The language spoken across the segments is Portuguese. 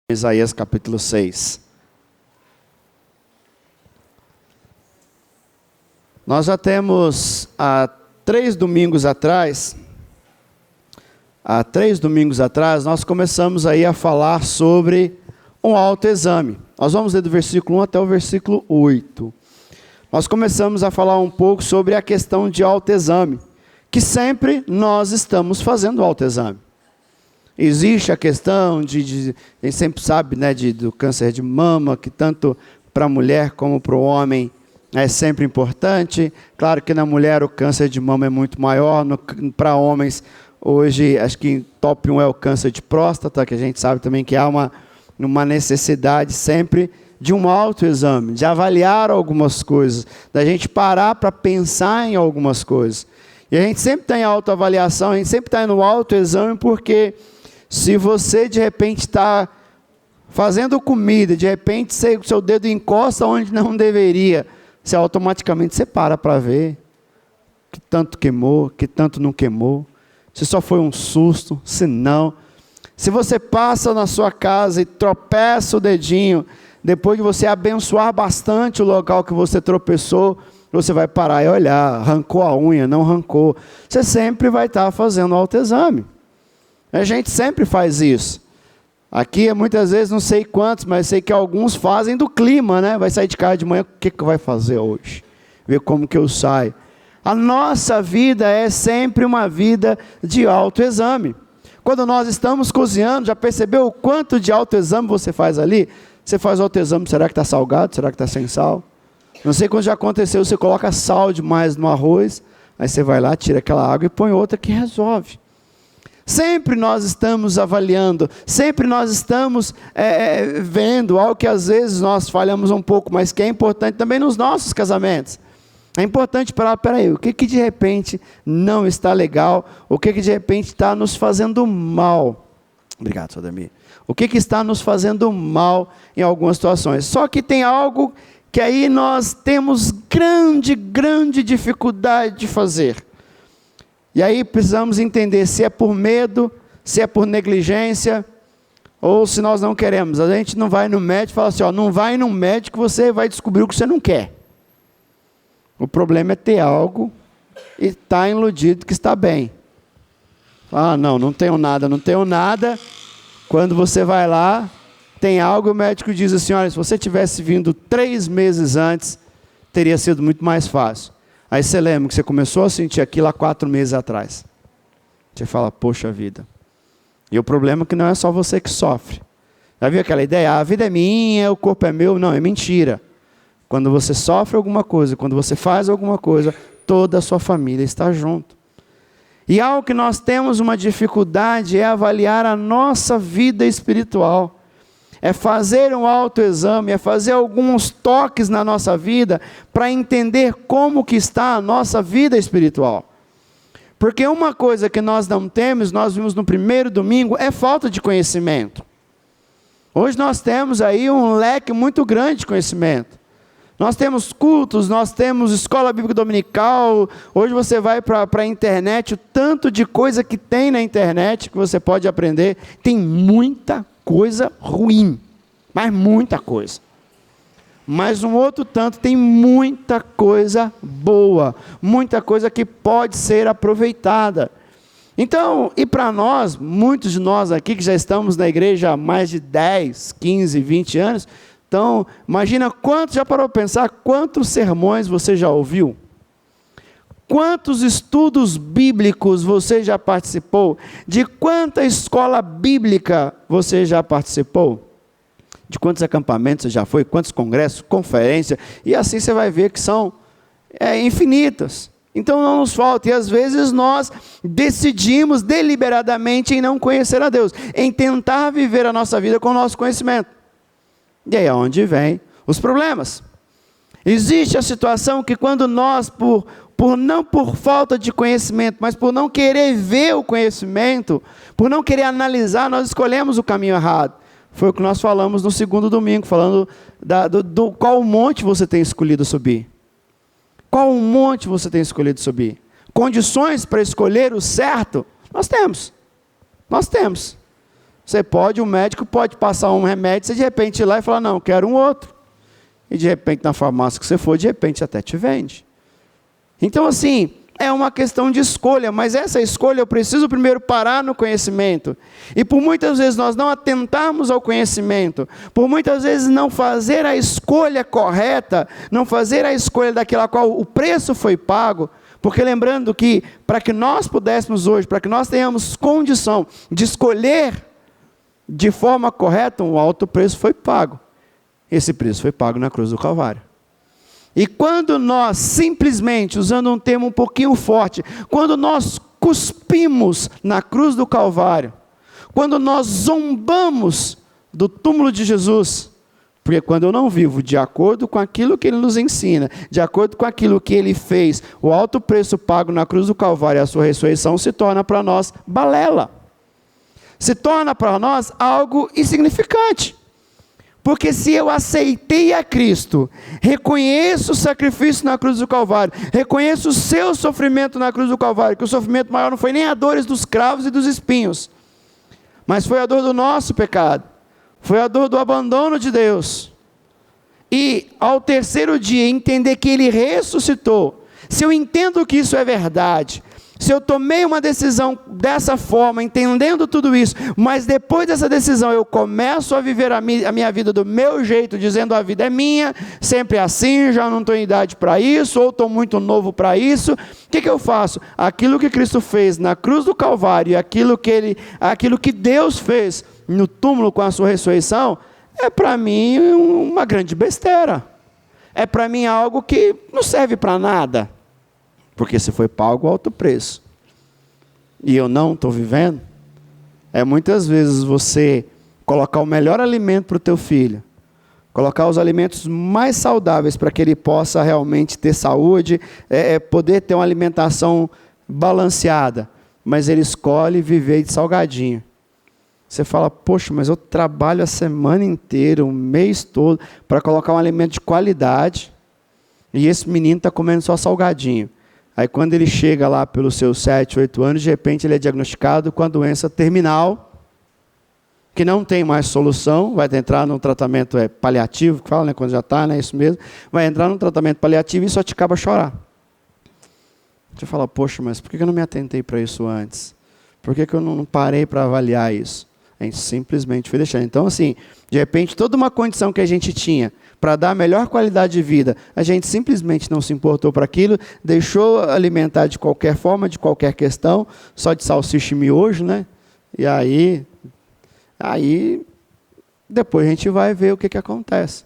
Isaías capítulo 6. Nós já temos há 3 domingos atrás, nós começamos aí a falar sobre um autoexame. Nós vamos ler do versículo 1 até o versículo 8. Nós começamos a falar um pouco sobre a questão de autoexame, que sempre nós estamos fazendo autoexame. Existe a questão a gente sempre sabe, né, do câncer de mama, que tanto para a mulher como para o homem é sempre importante. Claro que na mulher o câncer de mama é muito maior, para homens hoje acho que top 1 é o câncer de próstata, que a gente sabe também que há uma necessidade sempre de um autoexame, de avaliar algumas coisas, da gente parar para pensar em algumas coisas. E a gente sempre está em autoavaliação, a gente sempre está no autoexame, porque se você de repente está fazendo comida, de repente o seu dedo encosta onde não deveria, você automaticamente você para ver que tanto queimou, que tanto não queimou, se só foi um susto, se não. Se você passa na sua casa e tropeça o dedinho, depois de você abençoar bastante o local que você tropeçou, você vai parar e olhar, arrancou a unha, não arrancou. Você sempre vai estar fazendo autoexame. A gente sempre faz isso. Aqui, muitas vezes, não sei quantos, mas sei que alguns fazem do clima, né? Vai sair de casa de manhã, o que vai fazer hoje? Ver como que eu saio. A nossa vida é sempre uma vida de autoexame. Quando nós estamos cozinhando, já percebeu o quanto de autoexame você faz ali? Você faz autoexame, será que está salgado? Será que está sem sal? Não sei quando já aconteceu, você coloca sal demais no arroz, aí você vai lá, tira aquela água e põe outra que resolve. Sempre nós estamos avaliando, sempre nós estamos vendo algo que às vezes nós falhamos um pouco, mas que é importante também nos nossos casamentos. É importante parar, peraí, o que de repente não está legal, o que de repente está nos fazendo mal. Obrigado, Sodemir. O que está nos fazendo mal em algumas situações. Só que tem algo que aí nós temos grande dificuldade de fazer. E aí precisamos entender se é por medo, se é por negligência, ou se nós não queremos. A gente não vai no médico e fala assim, não vai no médico, você vai descobrir o que você não quer. O problema é ter algo e estar iludido que está bem. Não tenho nada. Quando você vai lá, tem algo, o médico diz assim, olha, se você tivesse vindo 3 meses antes, teria sido muito mais fácil. Aí você lembra que você começou a sentir aquilo há 4 meses atrás. Você fala, poxa vida. E o problema é que não é só você que sofre. Já viu aquela ideia? A vida é minha, o corpo é meu. Não, é mentira. Quando você sofre alguma coisa, quando você faz alguma coisa, toda a sua família está junto. E algo que nós temos uma dificuldade é avaliar a nossa vida espiritual. É fazer um autoexame, é fazer alguns toques na nossa vida para entender como que está a nossa vida espiritual. Porque uma coisa que nós não temos, nós vimos no primeiro domingo, é falta de conhecimento. Hoje nós temos aí um leque muito grande de conhecimento. Nós temos cultos, nós temos escola bíblica dominical, hoje você vai para a internet, o tanto de coisa que tem na internet que você pode aprender, tem muita coisa ruim, mas muita coisa. Mas um outro tanto tem muita coisa boa, muita coisa que pode ser aproveitada. Então, e para nós, muitos de nós aqui que já estamos na igreja há mais de 10, 15, 20 anos, então, imagina já parou para pensar quantos sermões você já ouviu? Quantos estudos bíblicos você já participou? De quanta escola bíblica você já participou? De quantos acampamentos você já foi? Quantos congressos, conferências? E assim você vai ver que são infinitas. Então não nos falta. E às vezes nós decidimos deliberadamente em não conhecer a Deus, em tentar viver a nossa vida com o nosso conhecimento. E aí é onde vem os problemas. Existe a situação que quando nós, não por falta de conhecimento, mas por não querer ver o conhecimento, por não querer analisar, nós escolhemos o caminho errado. Foi o que nós falamos no segundo domingo, falando do qual monte você tem escolhido subir. Qual monte você tem escolhido subir? Condições para escolher o certo, nós temos. O médico pode passar um remédio, você de repente ir lá e falar, não, quero um outro. E de repente na farmácia que você for, de repente até te vende. Então assim, é uma questão de escolha, mas essa escolha eu preciso primeiro parar no conhecimento. E por muitas vezes nós não atentarmos ao conhecimento, por muitas vezes não fazer a escolha correta, não fazer a escolha daquela qual o preço foi pago, porque lembrando que para que nós pudéssemos hoje, para que nós tenhamos condição de escolher de forma correta, um alto preço foi pago. Esse preço foi pago na cruz do Calvário. E quando nós simplesmente, usando um termo um pouquinho forte, quando nós cuspimos na cruz do Calvário, quando nós zombamos do túmulo de Jesus, porque quando eu não vivo de acordo com aquilo que Ele nos ensina, de acordo com aquilo que Ele fez, o alto preço pago na cruz do Calvário e a sua ressurreição se torna para nós balela. Se torna para nós algo insignificante. Porque se eu aceitei a Cristo, reconheço o sacrifício na cruz do Calvário, reconheço o seu sofrimento na cruz do Calvário, que o sofrimento maior não foi nem a dores dos cravos e dos espinhos, mas foi a dor do nosso pecado, foi a dor do abandono de Deus. E ao terceiro dia entender que Ele ressuscitou, se eu entendo que isso é verdade, se eu tomei uma decisão dessa forma, entendendo tudo isso, mas depois dessa decisão eu começo a viver a minha vida do meu jeito, dizendo a vida é minha, sempre assim, já não estou em idade para isso, ou estou muito novo para isso, o que eu faço? Aquilo que Cristo fez na cruz do Calvário, aquilo que Deus fez no túmulo com a sua ressurreição, é para mim uma grande besteira, é para mim algo que não serve para nada. Porque se foi pago alto preço, e eu não estou vivendo, é muitas vezes você colocar o melhor alimento para o teu filho, colocar os alimentos mais saudáveis para que ele possa realmente ter saúde, poder ter uma alimentação balanceada, mas ele escolhe viver de salgadinho. Você fala, poxa, mas eu trabalho a semana inteira, o mês todo, para colocar um alimento de qualidade, e esse menino está comendo só salgadinho. Aí quando ele chega lá pelos seus 7, 8 anos, de repente ele é diagnosticado com a doença terminal, que não tem mais solução, vai entrar num tratamento paliativo, que fala, né, quando já está, né, isso mesmo, vai entrar num tratamento paliativo e só te acaba a chorar. Você fala, poxa, mas por que eu não me atentei para isso antes? Por que eu não parei para avaliar isso? A gente simplesmente foi deixando. Então, assim, de repente, toda uma condição que a gente tinha para dar a melhor qualidade de vida, a gente simplesmente não se importou para aquilo, deixou alimentar de qualquer forma, de qualquer questão, só de salsicha e miojo, né? E aí depois a gente vai ver o que acontece.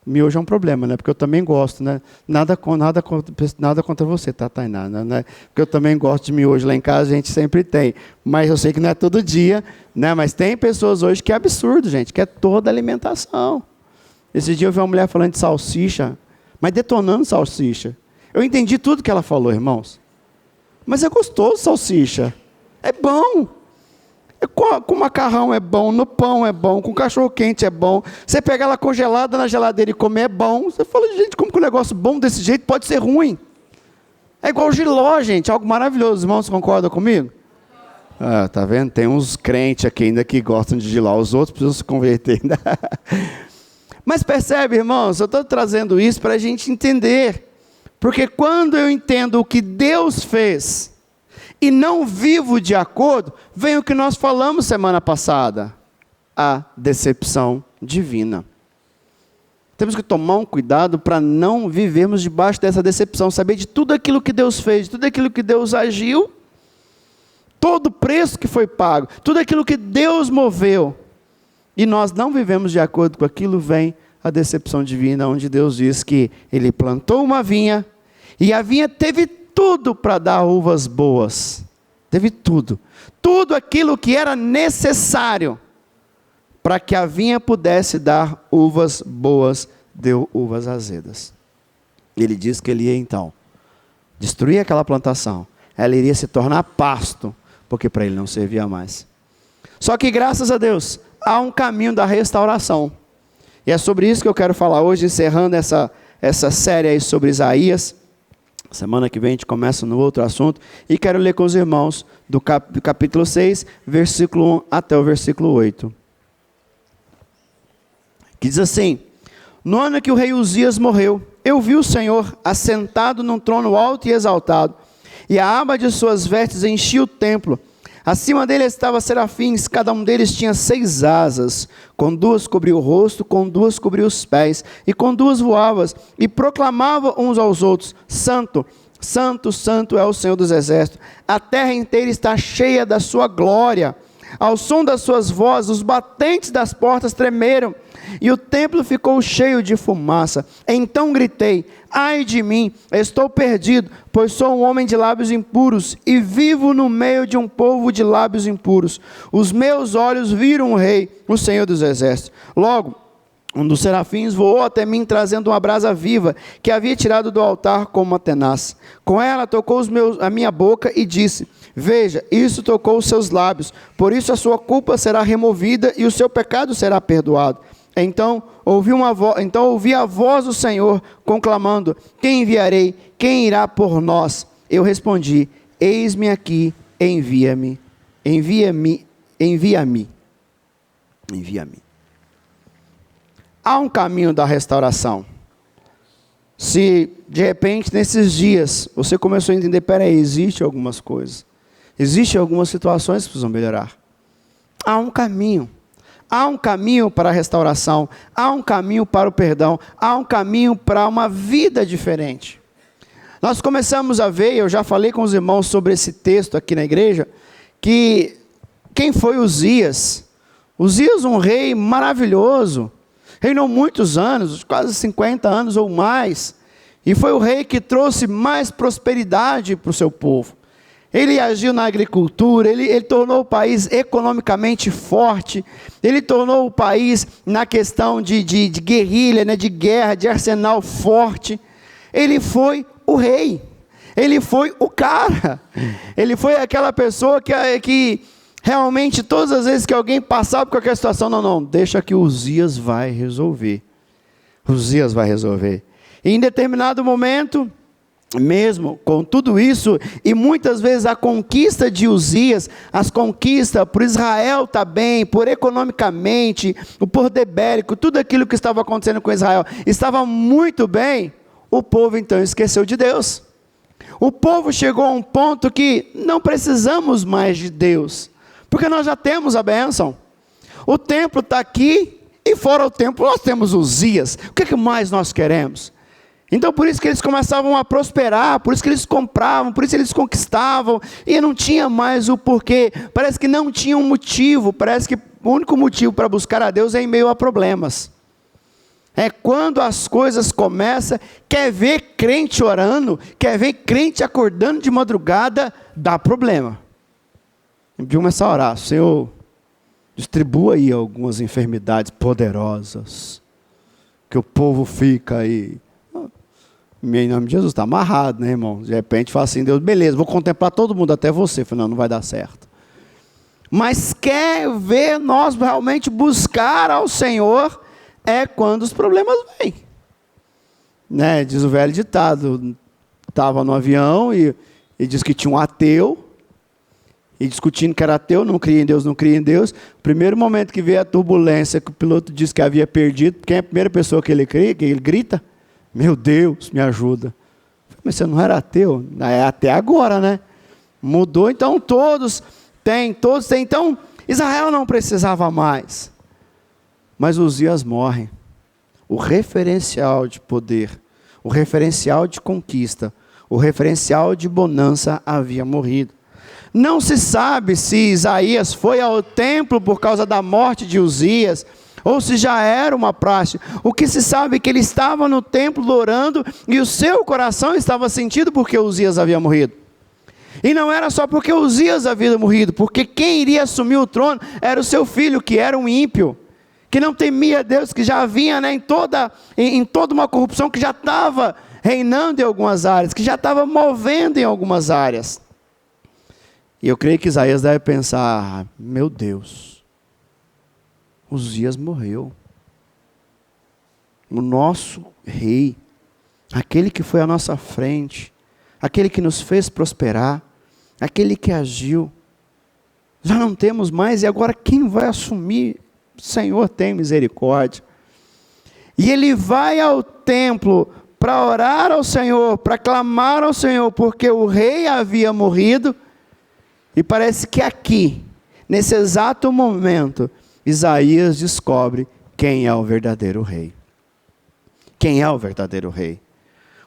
Miojo é um problema, né? Porque eu também gosto, né? Nada contra você, tá, Tainá? Né? Porque eu também gosto de miojo lá em casa, a gente sempre tem. Mas eu sei que não é todo dia, né? Mas tem pessoas hoje que é absurdo, gente, que é toda alimentação. Esse dia eu vi uma mulher falando de salsicha, mas detonando salsicha. Eu entendi tudo que ela falou, irmãos. Mas é gostoso salsicha. É bom. Com macarrão é bom, no pão é bom, com cachorro quente é bom. Você pegar ela congelada na geladeira e comer é bom. Você fala, gente, como que um negócio bom desse jeito pode ser ruim? É igual jiló, gente, algo maravilhoso. Os irmãos concordam comigo? Ah, tá vendo? Tem uns crentes aqui ainda que gostam de jiló, os outros precisam se converter ainda. Mas percebe, irmãos, eu estou trazendo isso para a gente entender. Porque quando eu entendo o que Deus fez e não vivo de acordo, vem o que nós falamos semana passada, a decepção divina. Temos que tomar um cuidado para não vivermos debaixo dessa decepção, saber de tudo aquilo que Deus fez, de tudo aquilo que Deus agiu, todo o preço que foi pago, tudo aquilo que Deus moveu, e nós não vivemos de acordo com aquilo, vem a decepção divina, onde Deus diz que Ele plantou uma vinha, e a vinha teve tudo para dar uvas boas, teve tudo aquilo que era necessário para que a vinha pudesse dar uvas boas, deu uvas azedas. Ele diz que ele ia então destruir aquela plantação, ela iria se tornar pasto, porque para ele não servia mais. Só que graças a Deus, há um caminho da restauração, e é sobre isso que eu quero falar hoje, encerrando essa série aí sobre Isaías. Semana que vem a gente começa no outro assunto. E quero ler com os irmãos do capítulo 6, versículo 1 até o versículo 8. Que diz assim: no ano que o rei Uzias morreu, eu vi o Senhor assentado num trono alto e exaltado, e a aba de suas vestes enchia o templo. Acima dele estavam serafins, cada um deles tinha 6 asas, com 2 cobria o rosto, com 2 cobria os pés, e com 2 voava, e proclamava uns aos outros: Santo, Santo, Santo é o Senhor dos exércitos, a terra inteira está cheia da sua glória. Ao som das suas vozes, os batentes das portas tremeram, e o templo ficou cheio de fumaça. Então gritei: ai de mim, estou perdido, pois sou um homem de lábios impuros, e vivo no meio de um povo de lábios impuros. Os meus olhos viram o Rei, o Senhor dos exércitos. Logo, um dos serafins voou até mim, trazendo uma brasa viva, que havia tirado do altar com uma tenaz. Com ela tocou a minha boca e disse: veja, isso tocou os seus lábios, por isso a sua culpa será removida e o seu pecado será perdoado. Então ouvi a voz do Senhor conclamando: quem enviarei? Quem irá por nós? Eu respondi: eis-me aqui, envia-me. Envia-me. Há um caminho da restauração. Se de repente nesses dias você começou a entender: peraí, existe algumas coisas, existem algumas situações que precisam melhorar. Há um caminho. Há um caminho para a restauração, há um caminho para o perdão, há um caminho para uma vida diferente. Nós começamos a ver, eu já falei com os irmãos sobre esse texto aqui na igreja, que quem foi Uzias? Uzias, um rei maravilhoso, reinou muitos anos, quase 50 anos ou mais, e foi o rei que trouxe mais prosperidade para o seu povo. Ele agiu na agricultura, ele tornou o país economicamente forte, ele tornou o país na questão de guerrilha, né, de guerra, de arsenal forte. Ele foi o rei, ele foi o cara, ele foi aquela pessoa que realmente todas as vezes que alguém passava por qualquer situação, não, deixa que Uzias vai resolver. Uzias vai resolver. E em determinado momento, mesmo com tudo isso, e muitas vezes a conquista de Uzias, as conquistas por Israel está bem, por economicamente, o poder bélico, tudo aquilo que estava acontecendo com Israel, estava muito bem, o povo então esqueceu de Deus. O povo chegou a um ponto que não precisamos mais de Deus, porque nós já temos a bênção. O templo está aqui, e fora o templo nós temos Uzias. O que mais nós queremos? Então por isso que eles começavam a prosperar, por isso que eles compravam, por isso eles conquistavam, e não tinha mais o porquê, parece que não tinha um motivo, parece que o único motivo para buscar a Deus é em meio a problemas. É quando as coisas começam, quer ver crente orando, quer ver crente acordando de madrugada, dá problema. De começar a orar: Senhor, distribua aí algumas enfermidades poderosas, que o povo fica aí. Em nome de Jesus, está amarrado, né, irmão? De repente fala assim: Deus, beleza, vou contemplar todo mundo, até você. Falei: não vai dar certo. Mas quer ver nós realmente buscar ao Senhor, é quando os problemas vêm. Né? Diz o velho ditado, estava no avião e diz que tinha um ateu, e discutindo que era ateu, não cria em Deus, não cria em Deus. Primeiro momento que veio a turbulência, que o piloto disse que havia perdido, quem é a primeira pessoa que ele grita? Meu Deus, me ajuda. Mas você não era ateu? É até agora, né? Mudou, então todos têm. Então, Israel não precisava mais. Mas Uzias morre. O referencial de poder, o referencial de conquista, o referencial de bonança havia morrido. Não se sabe se Isaías foi ao templo por causa da morte de Uzias, ou se já era uma praxe. O que se sabe é que ele estava no templo orando, e o seu coração estava sentido porque Uzias havia morrido. E não era só porque Uzias havia morrido, porque quem iria assumir o trono era o seu filho, que era um ímpio, que não temia Deus, que já vinha, né, em toda uma corrupção, que já estava reinando em algumas áreas, que já estava movendo em algumas áreas. E eu creio que Isaías deve pensar: meu Deus, Uzias morreu. O nosso rei, aquele que foi à nossa frente, aquele que nos fez prosperar, aquele que agiu. Já não temos mais, e agora quem vai assumir? O Senhor tem misericórdia. E ele vai ao templo para orar ao Senhor, para clamar ao Senhor, porque o rei havia morrido, e parece que aqui, nesse exato momento, Isaías descobre quem é o verdadeiro rei. Quem é o verdadeiro rei?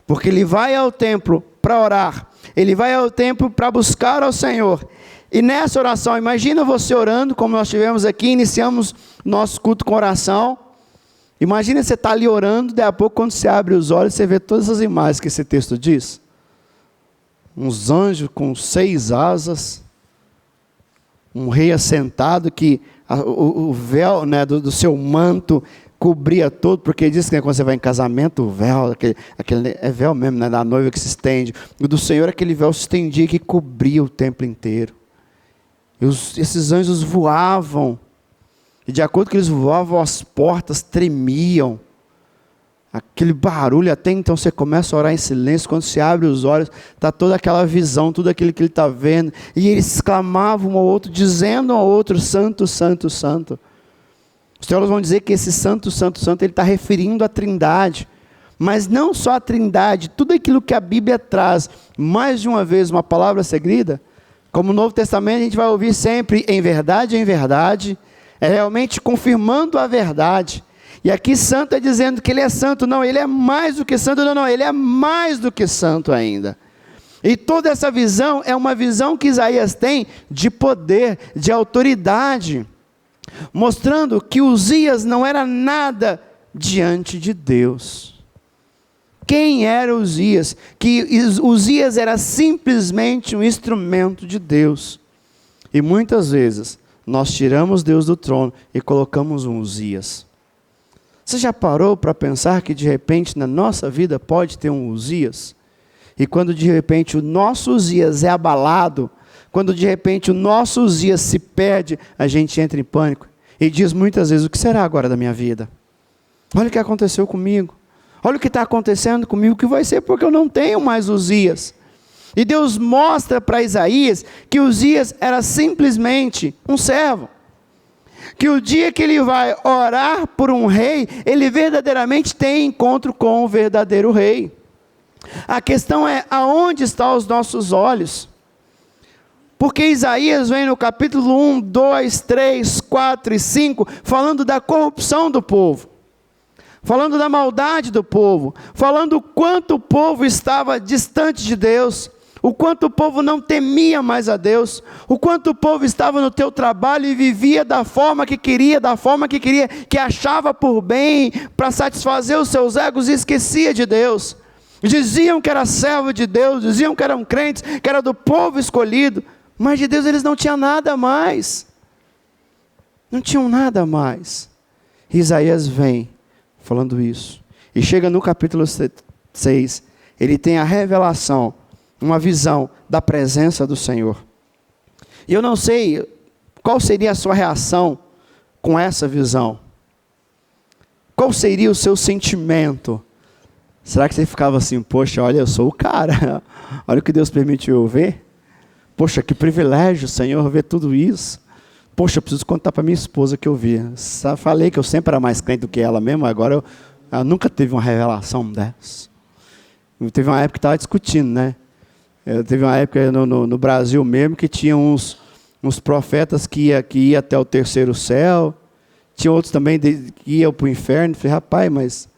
Porque ele vai ao templo para orar, ele vai ao templo para buscar ao Senhor, e nessa oração, imagina você orando, como nós tivemos aqui, iniciamos nosso culto com oração. Imagina você estar ali orando, daí a pouco quando você abre os olhos, você vê todas as imagens que esse texto diz. Uns anjos com 6 asas, um rei assentado que o véu, né, do seu manto cobria todo, porque diz que quando você vai em casamento, o véu, aquele é véu mesmo, né, da noiva que se estende. O do Senhor, aquele véu se estendia que cobria o templo inteiro. E esses anjos voavam, e de acordo com que eles voavam, as portas tremiam, aquele barulho, até então você começa a orar em silêncio, quando você abre os olhos, está toda aquela visão, tudo aquilo que ele está vendo, e eles clamavam um ao outro, dizendo um ao outro, santo, santo, santo. Os teólogos vão dizer que esse santo, santo, santo, ele está referindo à Trindade, mas não só a Trindade, tudo aquilo que a Bíblia traz, mais de uma vez, uma palavra seguida, como no Novo Testamento a gente vai ouvir sempre, em verdade, é realmente confirmando a verdade. E aqui santo é dizendo que ele é santo, não, ele é mais do que santo, não, ele é mais do que santo ainda. E toda essa visão é uma visão que Isaías tem de poder, de autoridade, mostrando que Uzias não era nada diante de Deus. Quem era Uzias? Que Uzias era simplesmente um instrumento de Deus. E muitas vezes nós tiramos Deus do trono e colocamos um Uzias. Você já parou para pensar que de repente na nossa vida pode ter um Uzias? E quando de repente o nosso Uzias é abalado, quando de repente o nosso Uzias se perde, a gente entra em pânico e diz muitas vezes, o que será agora da minha vida? Olha o que aconteceu comigo. Olha o que está acontecendo comigo, o que vai ser porque eu não tenho mais Uzias. E Deus mostra para Isaías que Uzias era simplesmente um servo. Que o dia que ele vai orar por um rei, ele verdadeiramente tem encontro com o verdadeiro rei. A questão é, aonde estão os nossos olhos? Porque Isaías vem no capítulo 1, 2, 3, 4 e 5, falando da corrupção do povo. Falando da maldade do povo, falando o quanto o povo estava distante de Deus, o quanto o povo não temia mais a Deus, o quanto o povo estava no teu trabalho e vivia da forma que queria, que achava por bem, para satisfazer os seus egos e esquecia de Deus. Diziam que era servo de Deus, diziam que eram crentes, que era do povo escolhido, mas de Deus eles não tinham nada mais. Não tinham nada mais. Isaías vem falando isso. E chega no capítulo 6, ele tem a revelação, uma visão da presença do Senhor. E eu não sei qual seria a sua reação com essa visão. Qual seria o seu sentimento? Será que você ficava assim, poxa, olha, eu sou o cara, olha o que Deus permitiu eu ver. Poxa, que privilégio, Senhor, ver tudo isso. Poxa, eu preciso contar para minha esposa que eu vi. Falei que eu sempre era mais crente do que ela mesmo, agora ela nunca teve uma revelação dessa. Teve uma época que estava discutindo, né? Teve uma época no Brasil mesmo que tinha uns profetas que ia até o terceiro céu, tinha outros também que iam para o inferno. Falei, rapaz, mas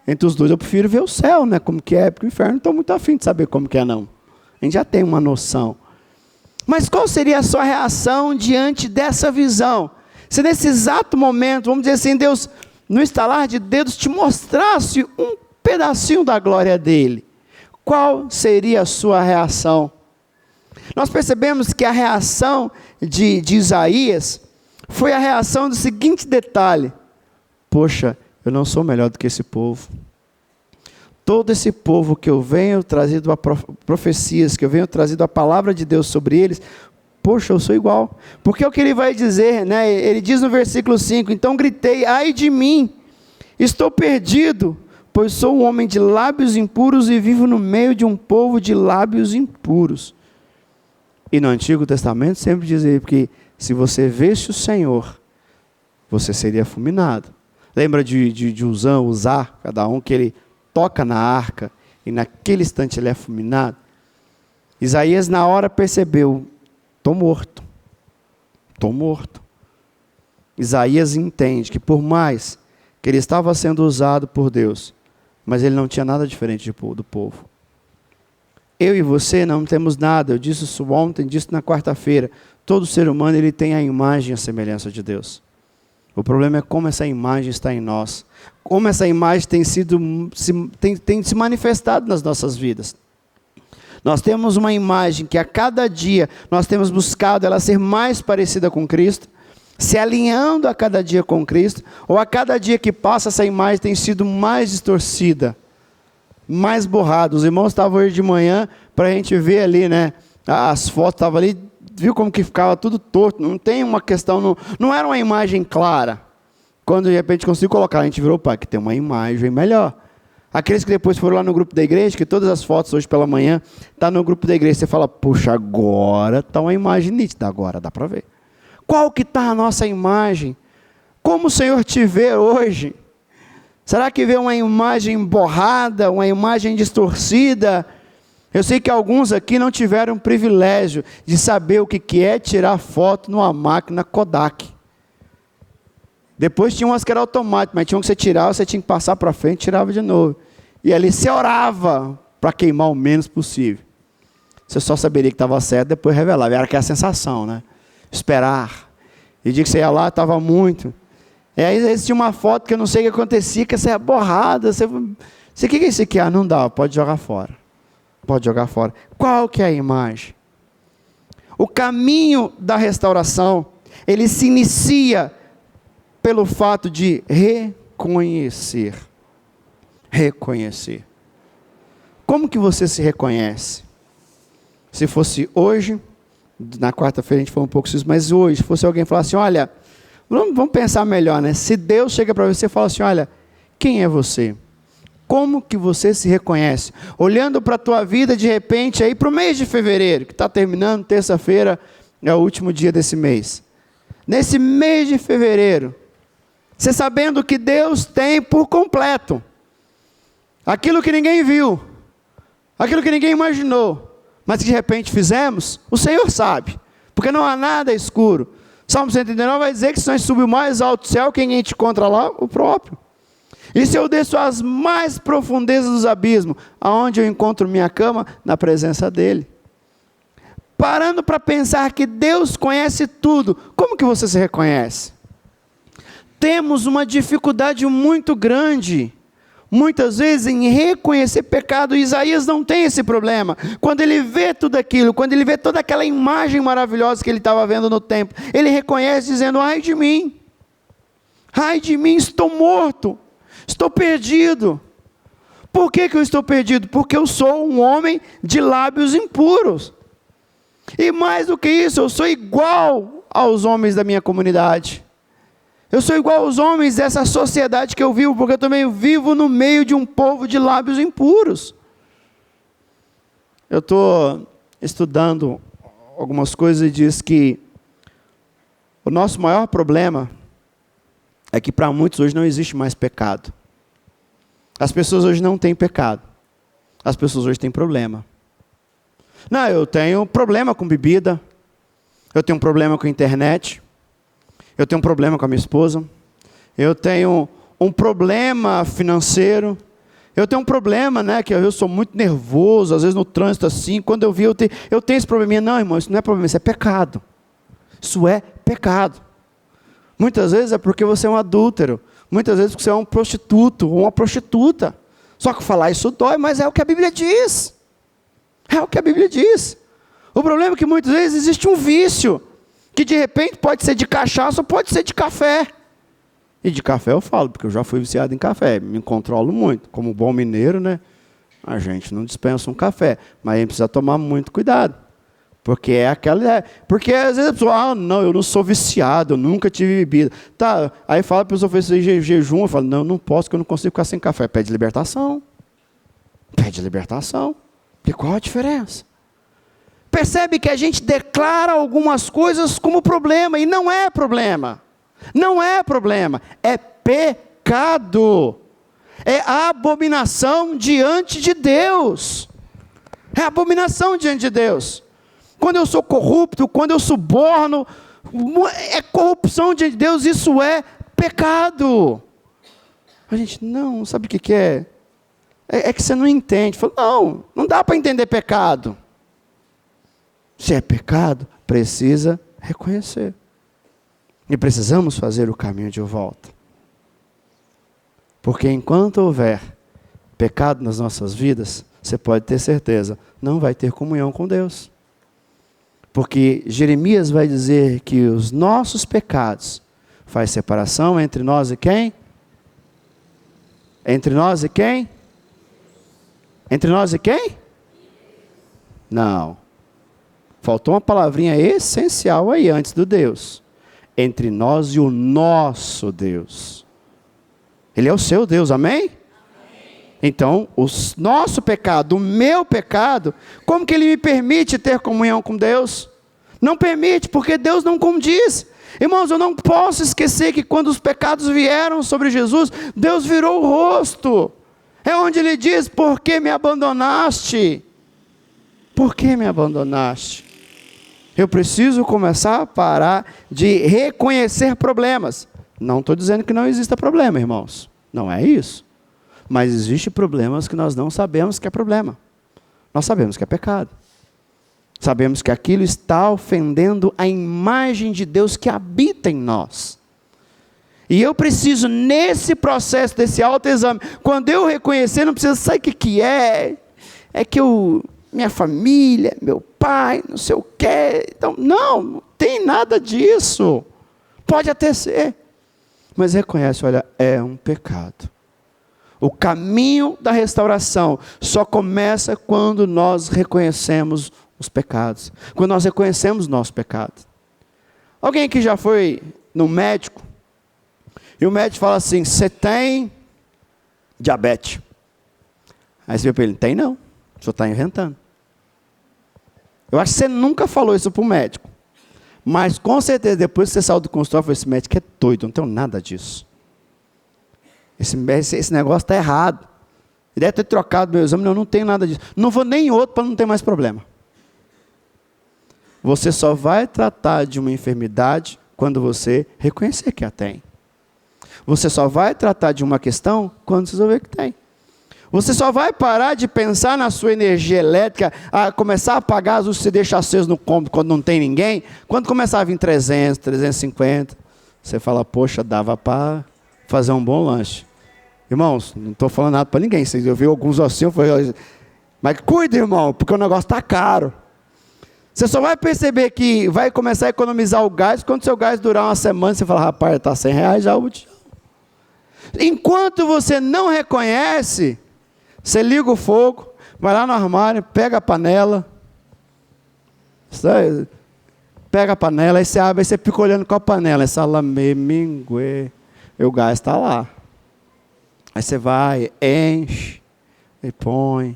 entre os dois eu prefiro ver o céu, né? Como que é, porque o inferno não estou muito afim de saber como que é, não. A gente já tem uma noção. Mas qual seria a sua reação diante dessa visão? Se nesse exato momento, vamos dizer assim, Deus, no estalar de dedos, te mostrasse um pedacinho da glória dele, qual seria a sua reação? Nós percebemos que a reação de Isaías foi a reação do seguinte detalhe: poxa, eu não sou melhor do que esse povo. Todo esse povo que eu venho trazido a profecias, que eu venho trazido a palavra de Deus sobre eles, poxa, eu sou igual. Porque é o que ele vai dizer, né? Ele diz no versículo 5, então gritei, ai de mim, estou perdido, pois sou um homem de lábios impuros e vivo no meio de um povo de lábios impuros. E no Antigo Testamento sempre dizia que se você visse o Senhor, você seria fulminado. Lembra de Uzá, cada um que ele toca na arca e naquele instante ele é fulminado? Isaías na hora percebeu, estou morto. Estou morto. Isaías entende que por mais que ele estava sendo usado por Deus, mas ele não tinha nada diferente do povo. Eu e você não temos nada, eu disse isso ontem, disse na quarta-feira, todo ser humano ele tem a imagem e a semelhança de Deus. O problema é como essa imagem está em nós, como essa imagem tem se manifestado nas nossas vidas. Nós temos uma imagem que a cada dia nós temos buscado ela ser mais parecida com Cristo, se alinhando a cada dia com Cristo, ou a cada dia que passa essa imagem tem sido mais distorcida, mais borrada. Os irmãos estavam hoje de manhã para a gente ver ali, né? As fotos estavam ali, viu como que ficava tudo torto, não tem uma questão, não era uma imagem clara. Quando de repente consigo colocar, a gente virou, pai, que tem uma imagem melhor. Aqueles que depois foram lá no grupo da igreja, que todas as fotos hoje pela manhã, está no grupo da igreja, você fala, puxa, agora está uma imagem nítida, agora dá para ver. Qual que está a nossa imagem? Como o Senhor te vê hoje? Será que vê uma imagem borrada, uma imagem distorcida? Eu sei que alguns aqui não tiveram o privilégio de saber o que é tirar foto numa máquina Kodak. Depois tinha umas que era automático, mas tinha um que você tirava, você tinha que passar para frente e tirava de novo. E ali você orava para queimar o menos possível. Você só saberia que estava certo, depois revelava. Era aquela sensação, né? Esperar. E dia que você ia lá, estava muito. E aí existia uma foto que eu não sei o que acontecia, que essa é borrada. Você, o que é isso aqui? Ah, não dá, pode jogar fora. Pode jogar fora. Qual que é a imagem? O caminho da restauração, ele se inicia pelo fato de reconhecer. Reconhecer. Como que você se reconhece? Se fosse hoje, na quarta-feira a gente falou um pouco disso, mas hoje, se fosse alguém falar assim, olha, vamos pensar melhor, né? Se Deus chega para você e fala assim, olha, quem é você? Como que você se reconhece? Olhando para a tua vida, de repente, aí para o mês de fevereiro, que está terminando, terça-feira, é o último dia desse mês. Nesse mês de fevereiro, você sabendo que Deus tem por completo aquilo que ninguém viu, aquilo que ninguém imaginou, mas que de repente fizemos, o Senhor sabe, porque não há nada escuro. Salmo 139 vai dizer que se nós subirmos mais alto do céu, quem a gente encontra lá? O próprio. E se eu desço às mais profundezas dos abismos, aonde eu encontro minha cama? Na presença dEle. Parando para pensar que Deus conhece tudo, como que você se reconhece? Temos uma dificuldade muito grande, muitas vezes, em reconhecer pecado. Isaías não tem esse problema. Quando ele vê tudo aquilo, quando ele vê toda aquela imagem maravilhosa que ele estava vendo no templo, ele reconhece dizendo, ai de mim, estou morto, estou perdido. Por que eu estou perdido? Porque eu sou um homem de lábios impuros. E mais do que isso, eu sou igual aos homens da minha comunidade. Eu sou igual aos homens dessa sociedade que eu vivo, porque eu também vivo no meio de um povo de lábios impuros. Eu estou estudando algumas coisas e diz que o nosso maior problema é que para muitos hoje não existe mais pecado. As pessoas hoje não têm pecado. As pessoas hoje têm problema. Não, eu tenho problema com bebida, eu tenho um problema com a internet, eu tenho um problema com a minha esposa, eu tenho um problema financeiro, eu tenho um problema, né, que eu sou muito nervoso, às vezes no trânsito assim, quando eu vi, eu tenho esse probleminha. Não, irmão, isso não é problema, isso é pecado. Isso é pecado. Muitas vezes é porque você é um adúltero, muitas vezes porque você é um prostituto ou uma prostituta. Só que falar isso dói, mas é o que a Bíblia diz. É o que a Bíblia diz. O problema é que muitas vezes existe um vício, que de repente pode ser de cachaça ou pode ser de café. E de café eu falo, porque eu já fui viciado em café, me controlo muito. Como bom mineiro, né? A gente não dispensa um café, mas a gente precisa tomar muito cuidado. Porque é aquela. Porque às vezes a pessoa, não, eu não sou viciado, eu nunca tive bebida. Tá, aí fala para os oferecer jejum, eu falo, não posso, porque eu não consigo ficar sem café. Pede libertação. Pede libertação. Porque qual a diferença? Percebe que a gente declara algumas coisas como problema, e não é problema. Não é problema, é pecado. É abominação diante de Deus. É abominação diante de Deus. Quando eu sou corrupto, quando eu suborno, é corrupção diante de Deus, isso é pecado. A gente, não, sabe o que é? É que você não entende. Fala, não dá para entender pecado. Se é pecado, precisa reconhecer. E precisamos fazer o caminho de volta. Porque enquanto houver pecado nas nossas vidas, você pode ter certeza, não vai ter comunhão com Deus. Porque Jeremias vai dizer que os nossos pecados faz separação entre nós e quem? Entre nós e quem? Entre nós e quem? Não. Faltou uma palavrinha essencial aí antes do Deus. Entre nós e o nosso Deus. Ele é o seu Deus, amém? Então, o nosso pecado, o meu pecado, como que ele me permite ter comunhão com Deus? Não permite, porque Deus não condiz. Irmãos, eu não posso esquecer que quando os pecados vieram sobre Jesus, Deus virou o rosto. É onde ele diz, por que me abandonaste? Por que me abandonaste? Eu preciso começar a parar de reconhecer problemas. Não estou dizendo que não exista problema, irmãos. Não é isso. Mas existem problemas que nós não sabemos que é problema. Nós sabemos que é pecado. Sabemos que aquilo está ofendendo a imagem de Deus que habita em nós. E eu preciso, nesse processo desse autoexame, quando eu reconhecer, não precisa saber o que é. É que minha família, meu pai, não sei o quê. Então, não tem nada disso. Pode até ser. Mas reconhece, olha, é um pecado. O caminho da restauração só começa quando nós reconhecemos os pecados. Quando nós reconhecemos o nosso pecado. Alguém que já foi no médico, e o médico fala assim, você tem diabetes? Aí você vê para ele, tem não, o senhor está inventando. Eu acho que você nunca falou isso para o médico. Mas com certeza, depois que você saiu do consultório, esse médico é doido, não tem nada disso. Esse negócio está errado. Ele deve ter trocado meu exame, não tenho nada disso. Não vou nem em outro para não ter mais problema. Você só vai tratar de uma enfermidade quando você reconhecer que a tem. Você só vai tratar de uma questão quando você resolver que tem. Você só vai parar de pensar na sua energia elétrica, a começar a apagar as luzes que você deixa aceso no cômodo quando não tem ninguém, quando começar a vir 300, 350, você fala, poxa, dava para fazer um bom lanche. Irmãos, não estou falando nada para ninguém, vocês ouviram alguns assim, eu falei, mas cuida, irmão, porque o negócio está caro. Você só vai perceber que vai começar a economizar o gás, quando seu gás durar uma semana, você fala, rapaz, está R$100 já o botijão. Enquanto você não reconhece, você liga o fogo, vai lá no armário, pega a panela, pega a panela, aí você abre, aí você fica olhando com a panela, salame, mingue, e o gás está lá. Aí você vai, enche, e põe.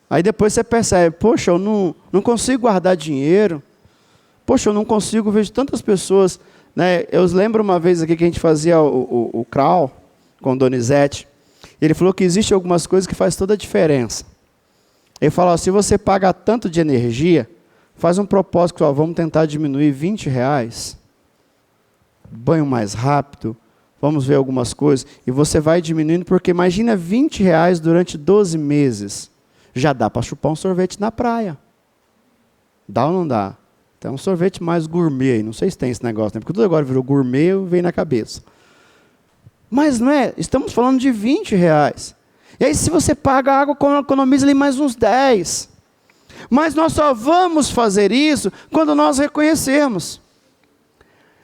Aí depois você percebe, poxa, eu não consigo guardar dinheiro, poxa, eu não consigo, vejo tantas pessoas, né? Eu lembro uma vez aqui que a gente fazia o crawl com o Donizete, ele falou que existe algumas coisas que faz toda a diferença. Ele falou, se você paga tanto de energia, faz um propósito, ó, vamos tentar diminuir R$20, banho mais rápido, vamos ver algumas coisas, e você vai diminuindo, porque imagina R$20 durante 12 meses, já dá para chupar um sorvete na praia. Dá ou não dá? Tem um sorvete mais gourmet aí, não sei se tem esse negócio, né? Porque tudo agora virou gourmet, vem na cabeça. Mas não é, estamos falando de R$20. E aí se você paga a água, economiza ali mais uns 10. Mas nós só vamos fazer isso quando nós reconhecermos.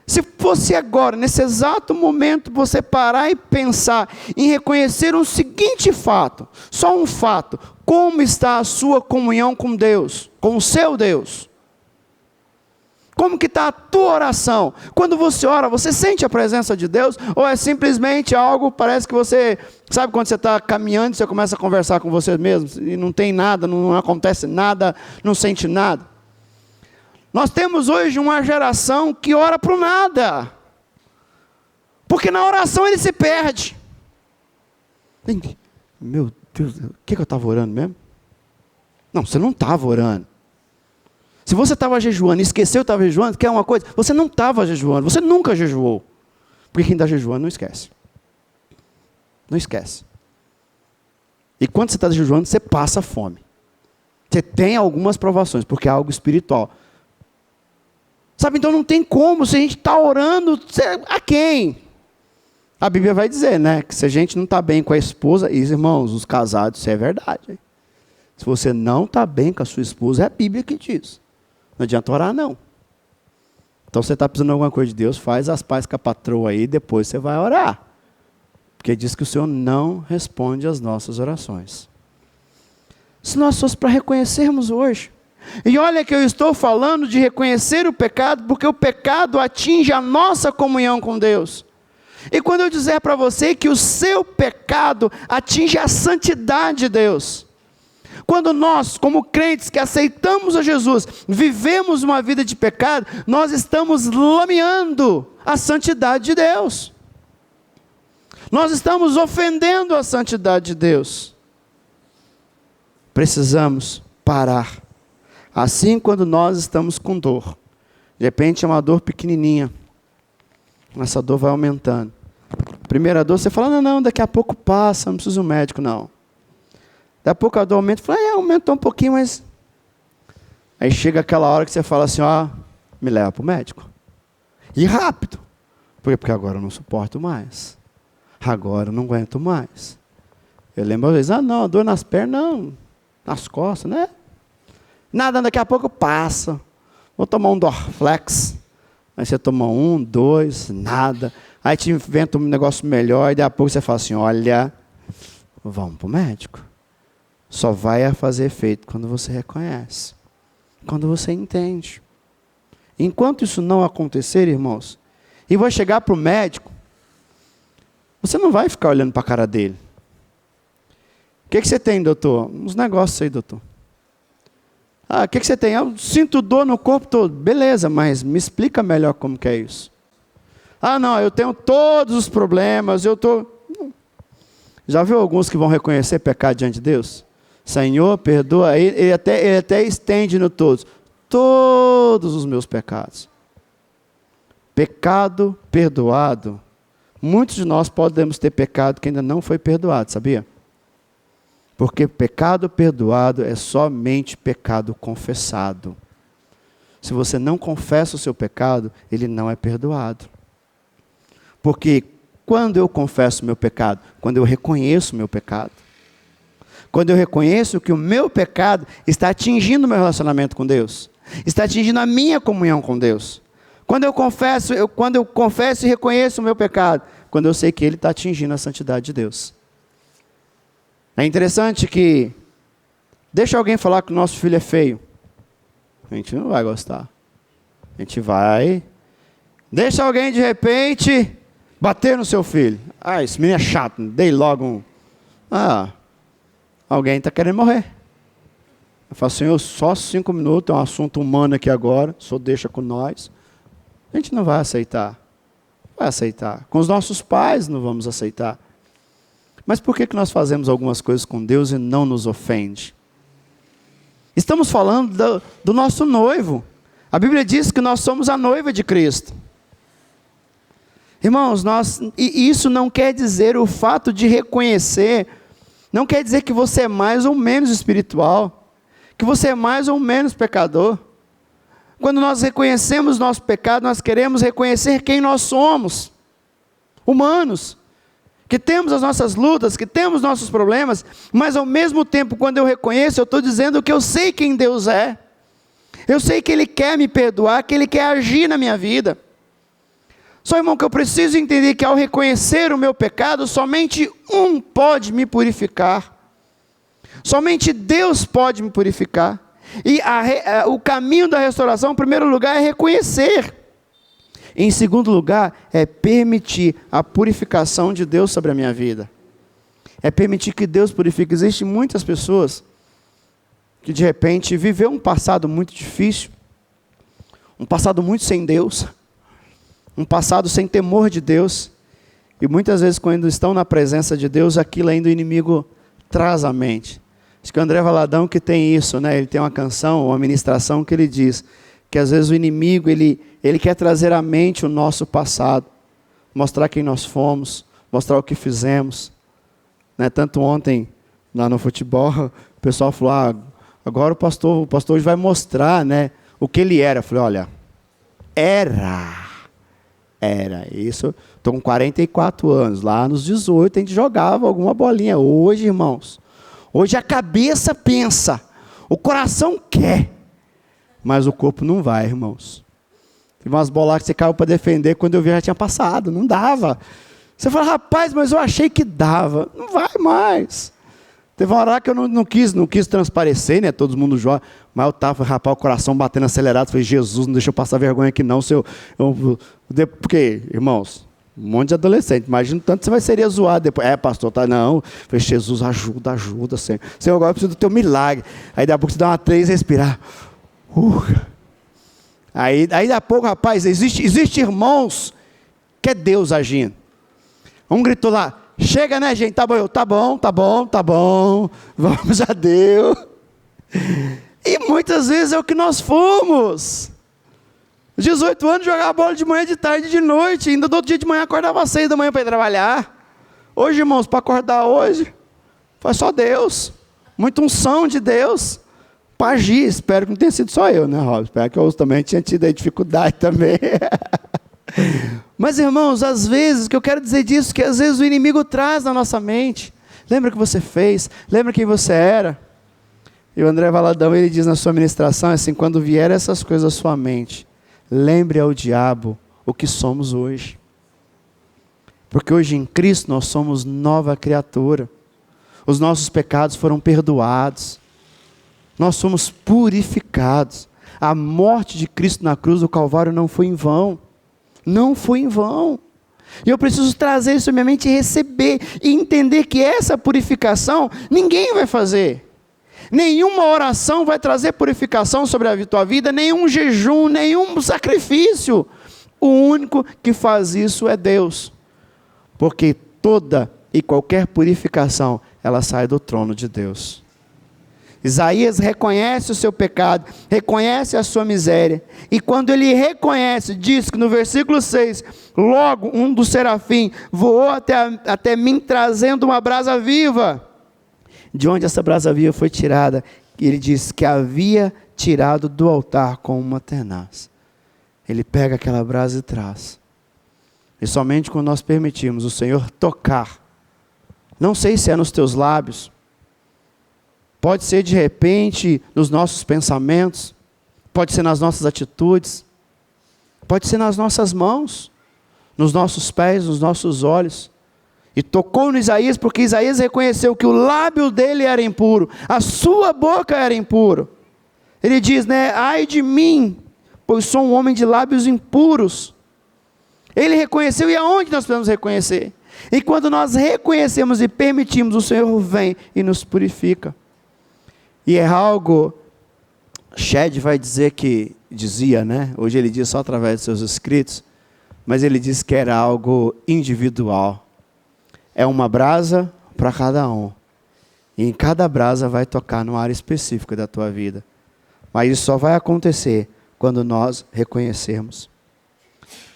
Se fosse agora, nesse exato momento, você parar e pensar em reconhecer um seguinte fato, só um fato: como está a sua comunhão com Deus, com o seu Deus? Como que está a tua oração? Quando você ora, você sente a presença de Deus? Ou é simplesmente algo, parece que você, sabe quando você está caminhando, você começa a conversar com você mesmo, e não tem nada, não acontece nada, não sente nada? Nós temos hoje uma geração que ora para o nada, porque na oração ele se perde. Meu Deus, o que eu estava orando mesmo? Não, você não estava orando. Se você estava jejuando e esqueceu que estava jejuando, quer uma coisa? Você não estava jejuando, você nunca jejuou. Porque quem está jejuando não esquece. Não esquece. E quando você está jejuando, você passa fome. Você tem algumas provações, porque é algo espiritual. Sabe, então não tem como, se a gente está orando, a quem? A Bíblia vai dizer, né, que se a gente não está bem com a esposa, e irmãos, os casados, isso é verdade. Hein? Se você não está bem com a sua esposa, é a Bíblia que diz. Não adianta orar, não. Então você está precisando de alguma coisa de Deus, faz as pazes com a patroa aí, depois você vai orar. Porque diz que o Senhor não responde às nossas orações. Se nós fosse para reconhecermos hoje, e olha que eu estou falando de reconhecer o pecado, porque o pecado atinge a nossa comunhão com Deus. E quando eu dizer para você que o seu pecado atinge a santidade de Deus, quando nós, como crentes que aceitamos a Jesus, vivemos uma vida de pecado, nós estamos lameando a santidade de Deus. Nós estamos ofendendo a santidade de Deus. Precisamos parar. Assim, quando nós estamos com dor, de repente é uma dor pequenininha, essa dor vai aumentando. Primeira dor, você fala, não, daqui a pouco passa, não precisa de um médico, não. Daqui a pouco a dor aumenta, fala, aumentou um pouquinho, mas... Aí chega aquela hora que você fala assim, me leva para o médico. E rápido. Por quê? Porque agora eu não suporto mais. Agora eu não aguento mais. Eu lembro às vezes, não, a dor nas pernas, não, nas costas, né? Nada, daqui a pouco passa. Vou tomar um Dorflex. Aí você toma 1, 2, nada. Aí te inventa um negócio melhor, e daqui a pouco você fala assim, olha, vamos para o médico. Só vai fazer efeito quando você reconhece. Quando você entende. Enquanto isso não acontecer, irmãos, e vai chegar para o médico, você não vai ficar olhando para a cara dele. O que você tem, doutor? Uns negócios aí, doutor. O que você tem? Eu sinto dor no corpo todo. Beleza, mas me explica melhor como que é isso. Não, eu tenho todos os problemas, Já viu alguns que vão reconhecer pecado diante de Deus? Senhor, perdoa. Ele até estende no todos os meus pecados. Pecado perdoado. Muitos de nós podemos ter pecado que ainda não foi perdoado, sabia? Porque pecado perdoado é somente pecado confessado. Se você não confessa o seu pecado, ele não é perdoado. Porque quando eu confesso o meu pecado, quando eu reconheço o meu pecado, quando eu reconheço que o meu pecado está atingindo o meu relacionamento com Deus, está atingindo a minha comunhão com Deus. Quando eu confesso e reconheço o meu pecado, quando eu sei que ele está atingindo a santidade de Deus. É interessante que, deixa alguém falar que o nosso filho é feio, a gente não vai gostar. A gente vai, deixa alguém de repente bater no seu filho. Esse menino é chato, dei logo um. Alguém está querendo morrer. Eu falo, Senhor, só 5 minutos, é um assunto humano aqui agora, só deixa com nós. A gente não vai aceitar. Vai aceitar. Com os nossos pais não vamos aceitar. Mas por que nós fazemos algumas coisas com Deus e não nos ofende? Estamos falando do nosso noivo. A Bíblia diz que nós somos a noiva de Cristo. Irmãos, e isso não quer dizer o fato de reconhecer, não quer dizer que você é mais ou menos espiritual, que você é mais ou menos pecador. Quando nós reconhecemos nosso pecado, nós queremos reconhecer quem nós somos, humanos, que temos as nossas lutas, que temos nossos problemas, mas ao mesmo tempo, quando eu reconheço, eu estou dizendo que eu sei quem Deus é, eu sei que Ele quer me perdoar, que Ele quer agir na minha vida. Só, irmão, que eu preciso entender que ao reconhecer o meu pecado, somente um pode me purificar. Somente Deus pode me purificar. E o caminho da restauração, em primeiro lugar, é reconhecer. Em segundo lugar, é permitir a purificação de Deus sobre a minha vida. É permitir que Deus purifique. Existem muitas pessoas que de repente viveu um passado muito difícil, um passado muito sem Deus, um passado sem temor de Deus, e muitas vezes quando estão na presença de Deus, aquilo ainda o inimigo traz à mente. Acho que o André Valadão que tem isso, né? Ele tem uma canção, uma ministração que ele diz que às vezes o inimigo, ele quer trazer à mente o nosso passado, mostrar quem nós fomos, mostrar o que fizemos. Né? Tanto ontem, lá no futebol, o pessoal falou, agora o pastor hoje vai mostrar, né, o que ele era. Eu falei, olha, era isso. Estou com 44 anos, lá nos 18 a gente jogava alguma bolinha. Hoje, irmãos, hoje a cabeça pensa, o coração quer, mas o corpo não vai, irmãos. Teve umas bolas que você caiu para defender, quando eu vi já tinha passado, não dava. Você fala, rapaz, mas eu achei que dava. Não vai mais. Teve uma hora que eu não quis transparecer, né? Todo mundo joga. Mas eu estava, rapaz, o coração batendo acelerado. Falei, Jesus, não deixa eu passar vergonha aqui não. Porque, irmãos, um monte de adolescente. Imagina o tanto que você seria zoado depois. Pastor, tá? Não. Falei, Jesus, ajuda, Senhor. Senhor, agora eu preciso do teu milagre. Aí daqui a pouco você dá uma 3 e respirar. Aí daqui a pouco, rapaz, existe irmãos que é Deus agindo. Um gritou lá, chega, né, gente? Tá bom. Vamos a Deus. E muitas vezes é o que nós fomos. 18 anos, jogava bola de manhã, de tarde, de noite. Ainda do outro dia de manhã, acordava às 6 da manhã para ir trabalhar. Hoje, irmãos, para acordar hoje, faz só Deus. Muita unção de Deus para agir. Espero que não tenha sido só eu, né, Rob? Espero que eu também tinha tido aí dificuldade também. Mas, irmãos, às vezes, o que eu quero dizer disso, que às vezes o inimigo traz na nossa mente. Lembra o que você fez? Lembra quem você era? E o André Valadão, ele diz na sua ministração, assim, quando vier essas coisas à sua mente, lembre ao diabo o que somos hoje. Porque hoje em Cristo nós somos nova criatura. Os nossos pecados foram perdoados. Nós somos purificados. A morte de Cristo na cruz do Calvário não foi em vão. Não foi em vão. E eu preciso trazer isso à minha mente e receber. E entender que essa purificação ninguém vai fazer. Nenhuma oração vai trazer purificação sobre a tua vida. Nenhum jejum, nenhum sacrifício. O único que faz isso é Deus. Porque toda e qualquer purificação, ela sai do trono de Deus. Isaías reconhece o seu pecado, reconhece a sua miséria, e quando ele reconhece, diz que no versículo 6, logo um dos serafim voou até mim trazendo uma brasa viva. De onde essa brasa viva foi tirada? Ele diz que havia tirado do altar com uma tenaz. Ele pega aquela brasa e traz. E somente quando nós permitimos o Senhor tocar, não sei se é nos teus lábios, pode ser de repente nos nossos pensamentos, pode ser nas nossas atitudes, pode ser nas nossas mãos, nos nossos pés, nos nossos olhos. E tocou no Isaías, porque Isaías reconheceu que o lábio dele era impuro, a sua boca era impura. Ele diz, né, ai de mim, pois sou um homem de lábios impuros. Ele reconheceu, e aonde nós podemos reconhecer? E quando nós reconhecemos e permitimos, o Senhor vem e nos purifica. E é algo, Shed vai dizer dizia, né? Hoje ele diz só através de seus escritos, mas ele diz que era algo individual. É uma brasa para cada um. E em cada brasa vai tocar numa área específica da tua vida. Mas isso só vai acontecer quando nós reconhecermos.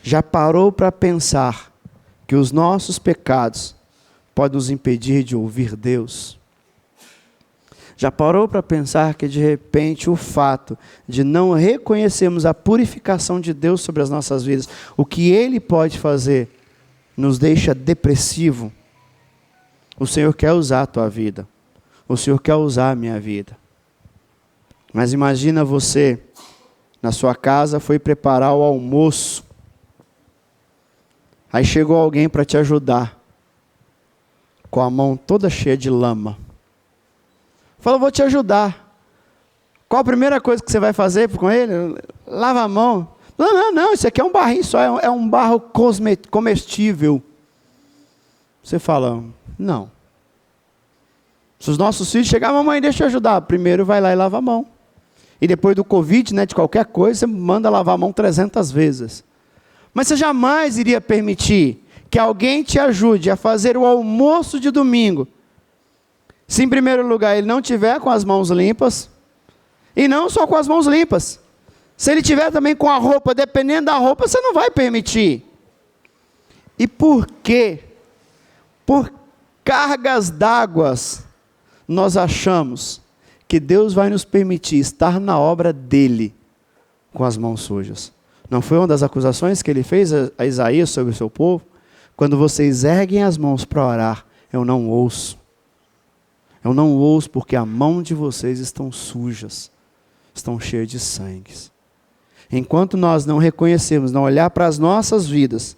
Já parou para pensar que os nossos pecados podem nos impedir de ouvir Deus? Já parou para pensar que de repente o fato de não reconhecermos a purificação de Deus sobre as nossas vidas, o que Ele pode fazer, nos deixa depressivo? O Senhor quer usar a tua vida. O Senhor quer usar a minha vida. Mas imagina você, na sua casa, foi preparar o almoço. Aí chegou alguém para te ajudar, com a mão toda cheia de lama. Falou, vou te ajudar. Qual a primeira coisa que você vai fazer com ele? Lava a mão. Não, isso aqui é um barrinho só, é um barro comestível. Você fala, não. Se os nossos filhos chegarem, mamãe, deixa eu ajudar. Primeiro vai lá e lava a mão. E depois do Covid, de qualquer coisa, você manda lavar a mão 300 vezes. Mas você jamais iria permitir que alguém te ajude a fazer o almoço de domingo, se em primeiro lugar ele não tiver com as mãos limpas, e não só com as mãos limpas, se ele tiver também com a roupa, dependendo da roupa, você não vai permitir. E por quê? Por cargas d'água, nós achamos que Deus vai nos permitir estar na obra dele com as mãos sujas. Não foi uma das acusações que ele fez a Isaías sobre o seu povo? Quando vocês erguem as mãos para orar, eu não ouço. Eu não ouço porque a mão de vocês estão sujas, estão cheias de sangue. Enquanto nós não reconhecemos, não olhar para as nossas vidas,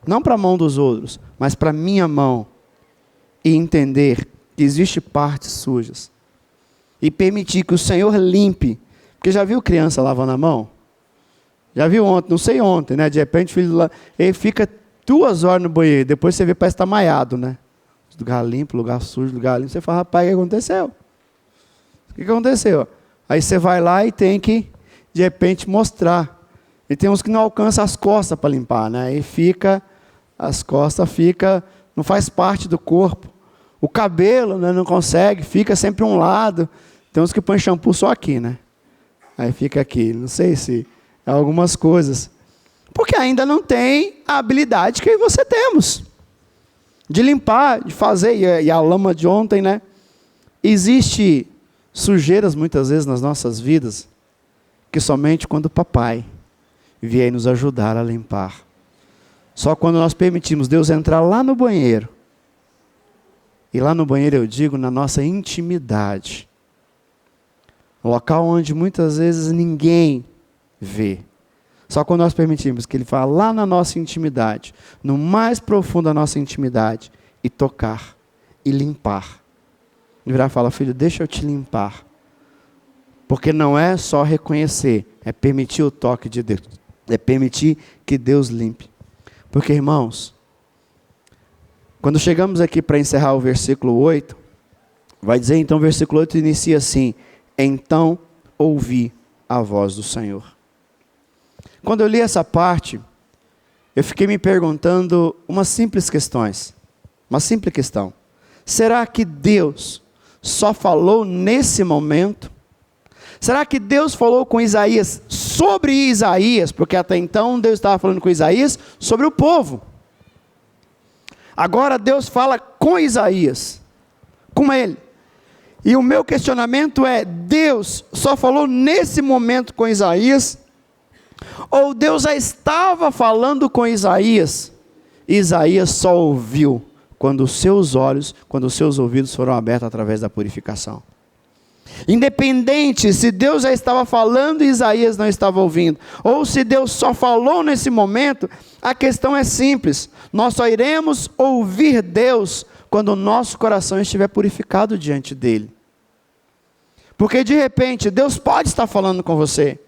não para a mão dos outros, mas para a minha mão, e entender que existem partes sujas, e permitir que o Senhor limpe, porque já viu criança lavando a mão? Já viu ontem, não sei ontem, de repente o filho lá, ele fica 2 horas no banheiro, depois você vê, parece que está maiado, lugar limpo, lugar sujo, lugar limpo, você fala, rapaz, o que aconteceu? O que aconteceu? Aí você vai lá e tem que, de repente, mostrar. E tem uns que não alcançam as costas para limpar, Aí as costas não faz parte do corpo. O cabelo, não consegue, fica sempre um lado. Tem uns que põem shampoo só aqui, Aí fica aqui, não sei se é algumas coisas. Porque ainda não tem a habilidade que você temos. De limpar, de fazer, e a lama de ontem, Existe sujeiras muitas vezes nas nossas vidas, que somente quando o papai vier nos ajudar a limpar. Só quando nós permitimos Deus entrar lá no banheiro, e lá no banheiro eu digo na nossa intimidade, local onde muitas vezes ninguém vê. Só quando nós permitimos que Ele vá lá na nossa intimidade, no mais profundo da nossa intimidade, e tocar, e limpar. Ele virar e falar, filho, deixa eu te limpar. Porque não é só reconhecer, é permitir o toque de Deus. É permitir que Deus limpe. Porque, irmãos, quando chegamos aqui para encerrar o versículo 8, vai dizer então, o versículo 8 inicia assim, então ouvi a voz do Senhor. Quando eu li essa parte, eu fiquei me perguntando uma simples questão. Será que Deus só falou nesse momento? Será que Deus falou com Isaías sobre Isaías? Porque até então Deus estava falando com Isaías sobre o povo. Agora Deus fala com Isaías, com ele. E o meu questionamento é, Deus só falou nesse momento com Isaías? Ou Deus já estava falando com Isaías? Isaías só ouviu quando os seus olhos, quando os seus ouvidos foram abertos através da purificação. Independente se Deus já estava falando e Isaías não estava ouvindo, ou se Deus só falou nesse momento, a questão é simples. Nós só iremos ouvir Deus quando o nosso coração estiver purificado diante dEle. Porque de repente, Deus pode estar falando com você.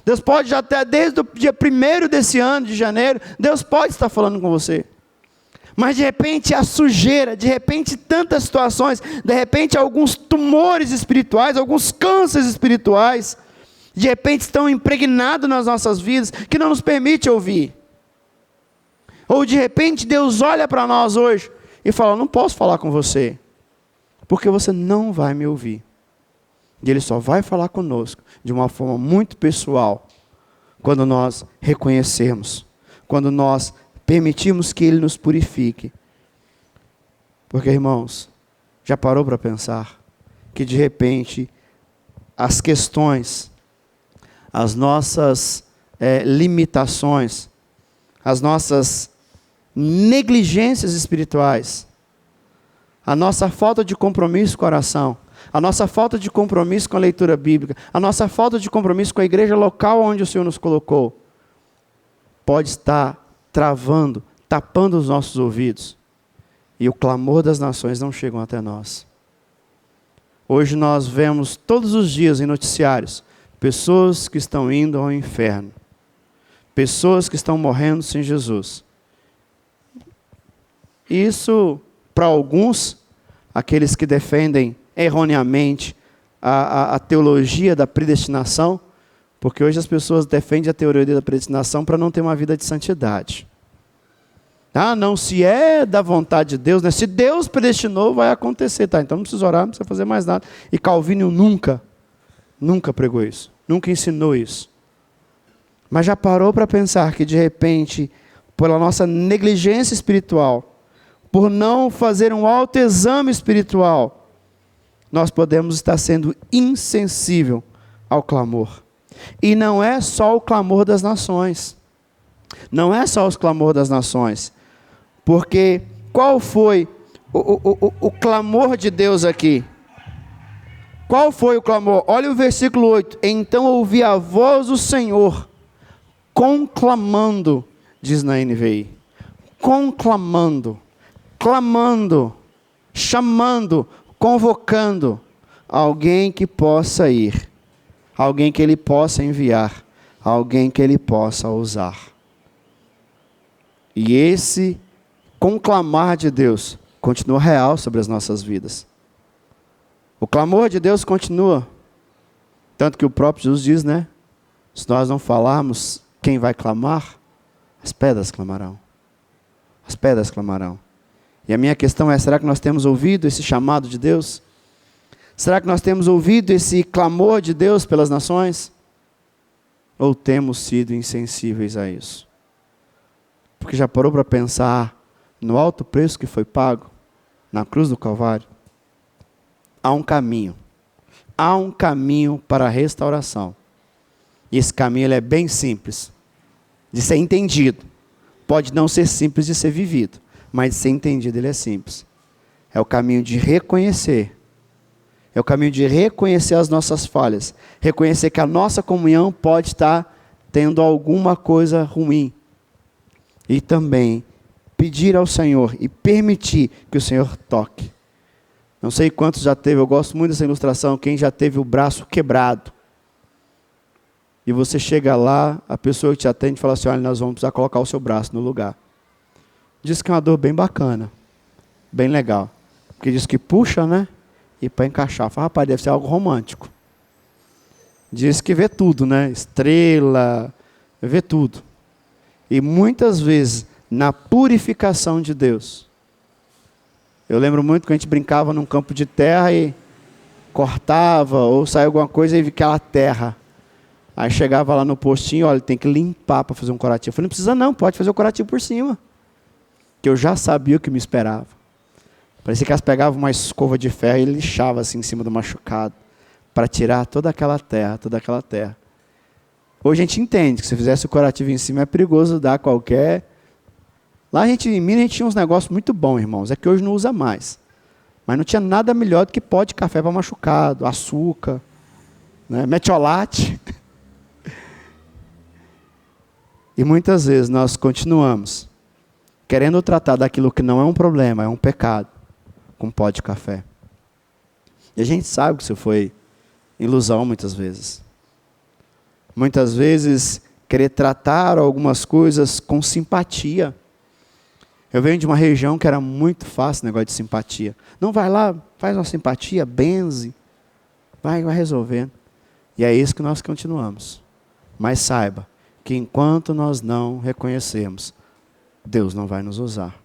Deus pode já até desde o dia 1º desse ano, de janeiro, Deus pode estar falando com você. Mas de repente a sujeira, de repente tantas situações, de repente alguns tumores espirituais, alguns cânceres espirituais, de repente estão impregnados nas nossas vidas, que não nos permite ouvir. Ou de repente Deus olha para nós hoje e fala, não posso falar com você, porque você não vai me ouvir. E Ele só vai falar conosco de uma forma muito pessoal, quando nós reconhecermos, quando nós permitirmos que Ele nos purifique. Porque, irmãos, já parou para pensar que de repente as questões, as nossas limitações, as nossas negligências espirituais, a nossa falta de compromisso com a oração, a nossa falta de compromisso com a leitura bíblica, a nossa falta de compromisso com a igreja local onde o Senhor nos colocou, pode estar travando tapando os nossos ouvidos, e o clamor das nações não chegam até nós. Hoje nós vemos todos os dias em noticiários pessoas que estão indo ao inferno, pessoas que estão morrendo sem Jesus. Isso, para alguns, aqueles que defendem erroneamente a teologia da predestinação, porque hoje as pessoas defendem a teoria da predestinação para não ter uma vida de santidade. Ah, não, se é da vontade de Deus, né? Se Deus predestinou, vai acontecer. Tá, então não precisa orar, não precisa fazer mais nada. E Calvino nunca pregou isso, nunca ensinou isso. Mas já parou para pensar que de repente, pela nossa negligência espiritual, por não fazer um autoexame espiritual, nós podemos estar sendo insensível ao clamor. E não é só o clamor das nações. Não é só os clamor das nações. Porque qual foi o clamor de Deus aqui? Qual foi o clamor? Olha o versículo 8. Então ouvi a voz do Senhor conclamando, diz na NVI. Conclamando, clamando, chamando, convocando alguém que possa ir, alguém que Ele possa enviar, alguém que Ele possa usar. E esse conclamar de Deus continua real sobre as nossas vidas. O clamor de Deus continua. Tanto que o próprio Jesus diz, né? Se nós não falarmos, quem vai clamar? As pedras clamarão. As pedras clamarão. E a minha questão é, será que nós temos ouvido esse chamado de Deus? Será que nós temos ouvido esse clamor de Deus pelas nações? Ou temos sido insensíveis a isso? Porque já parou para pensar no alto preço que foi pago na cruz do Calvário? Há um caminho. Há um caminho para a restauração. E esse caminho ele é bem simples de ser entendido. Pode não ser simples de ser vivido, mas de ser entendido ele é simples. É o caminho de reconhecer. É o caminho de reconhecer as nossas falhas. Reconhecer que a nossa comunhão pode estar tendo alguma coisa ruim. E também pedir ao Senhor e permitir que o Senhor toque. Não sei quantos já teve, eu gosto muito dessa ilustração, quem já teve o braço quebrado. E você chega lá, a pessoa que te atende fala assim, olha, nós vamos precisar colocar o seu braço no lugar. Diz que é uma dor bem bacana, bem legal. Porque diz que puxa, né? E para encaixar, fala, rapaz, deve ser algo romântico. Diz que vê tudo, né? Estrela, vê tudo. E muitas vezes, na purificação de Deus. Eu lembro muito que a gente brincava num campo de terra e cortava, ou saía alguma coisa e via aquela terra. Aí chegava lá no postinho, olha, tem que limpar para fazer um curativo. Eu falei, não precisa não, pode fazer o curativo por cima. Que eu já sabia o que me esperava. Parecia que elas pegavam uma escova de ferro e lixava assim em cima do machucado, para tirar toda aquela terra, toda aquela terra. Hoje a gente entende que se fizesse o curativo em cima é perigoso dar qualquer... Lá em Minas a gente tinha uns negócios muito bons, irmãos, é que hoje não usa mais. Mas não tinha nada melhor do que pó de café para machucado, açúcar, né, metiolate. E muitas vezes nós continuamos querendo tratar daquilo que não é um problema, é um pecado, com pó de café. E a gente sabe que isso foi ilusão muitas vezes. Muitas vezes querer tratar algumas coisas com simpatia. Eu venho de uma região que era muito fácil o negócio de simpatia. Não, vai lá, faz uma simpatia, benze, vai resolvendo. E é isso que nós continuamos. Mas saiba que enquanto nós não reconhecermos, Deus não vai nos usar.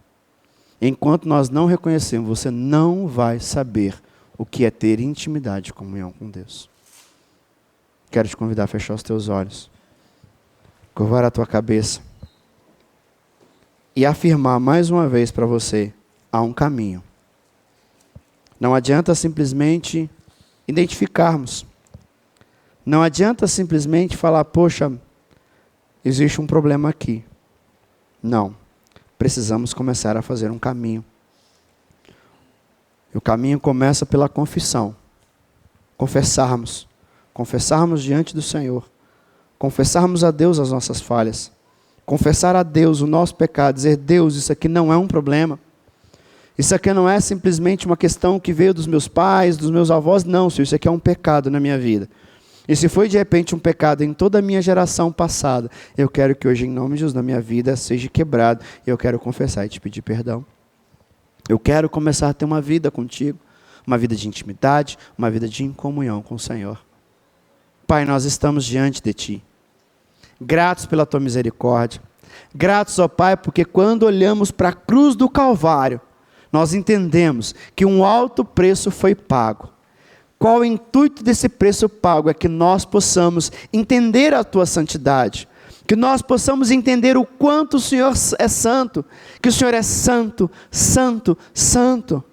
Enquanto nós não reconhecemos, você não vai saber o que é ter intimidade e comunhão com Deus. Quero te convidar a fechar os teus olhos, curvar a tua cabeça e afirmar mais uma vez para você, há um caminho. Não adianta simplesmente identificarmos. Não adianta simplesmente falar, poxa, existe um problema aqui. Não. Precisamos começar a fazer um caminho. E o caminho começa pela confissão. Confessarmos diante do Senhor. Confessarmos a Deus as nossas falhas. confessar a Deus o nosso pecado, dizer: Deus, isso aqui não é um problema. Isso aqui não é simplesmente uma questão que veio dos meus pais, dos meus avós. Não, Senhor, isso aqui é um pecado na minha vida. E se foi de repente um pecado em toda a minha geração passada, eu quero que hoje, em nome de Jesus, na minha vida seja quebrado. E eu quero confessar e te pedir perdão. Eu quero começar a ter uma vida contigo, uma vida de intimidade, uma vida de comunhão com o Senhor. Pai, nós estamos diante de Ti, gratos pela Tua misericórdia, gratos, ó Pai, porque quando olhamos para a cruz do Calvário, nós entendemos que um alto preço foi pago. Qual o intuito desse preço pago? É que nós possamos entender a Tua santidade, que nós possamos entender o quanto o Senhor é santo, que o Senhor é santo, santo, santo.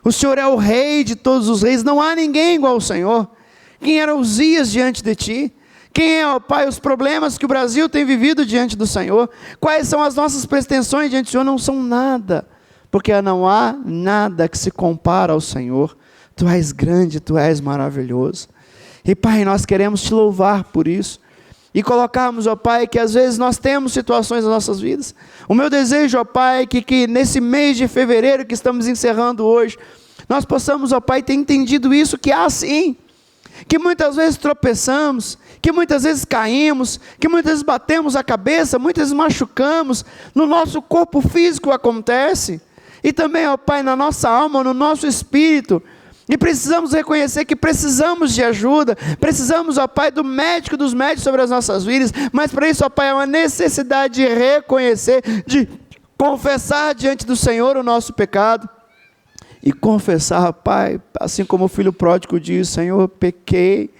O Senhor é o Rei de todos os reis, não há ninguém igual ao Senhor. Quem era Uzias diante de Ti? Quem é, ó Pai, os problemas que o Brasil tem vivido diante do Senhor? Quais são as nossas pretensões diante do Senhor? Não são nada, porque não há nada que se compara ao Senhor. Tu és grande, Tu és maravilhoso. E Pai, nós queremos Te louvar por isso. E colocarmos, ó Pai, que às vezes nós temos situações nas nossas vidas. O meu desejo, ó Pai, é que nesse mês de fevereiro que estamos encerrando hoje, nós possamos, ó Pai, ter entendido isso, que há sim, que muitas vezes tropeçamos, que muitas vezes caímos, que muitas vezes batemos a cabeça, muitas vezes machucamos, no nosso corpo físico acontece, e também, ó Pai, na nossa alma, no nosso espírito. E precisamos reconhecer que precisamos de ajuda, precisamos, ó Pai, do médico dos médicos sobre as nossas vidas, mas para isso, ó Pai, é uma necessidade de reconhecer, de confessar diante do Senhor o nosso pecado, e confessar, Pai, assim como o filho pródigo diz: Senhor, pequei,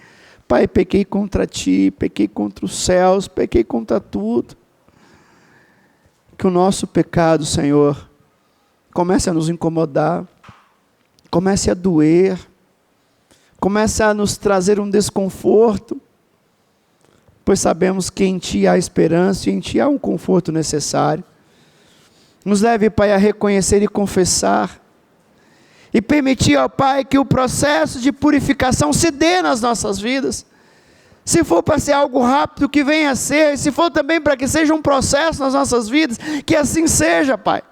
Pai, pequei contra Ti, pequei contra os céus, pequei contra tudo. Que o nosso pecado, Senhor, comece a nos incomodar, comece a doer, comece a nos trazer um desconforto, pois sabemos que em Ti há esperança e em Ti há um conforto necessário. Nos leve, Pai, a reconhecer e confessar, e permitir, ó Pai, que o processo de purificação se dê nas nossas vidas. Se for para ser algo rápido, que venha a ser, e se for também para que seja um processo nas nossas vidas, que assim seja, Pai.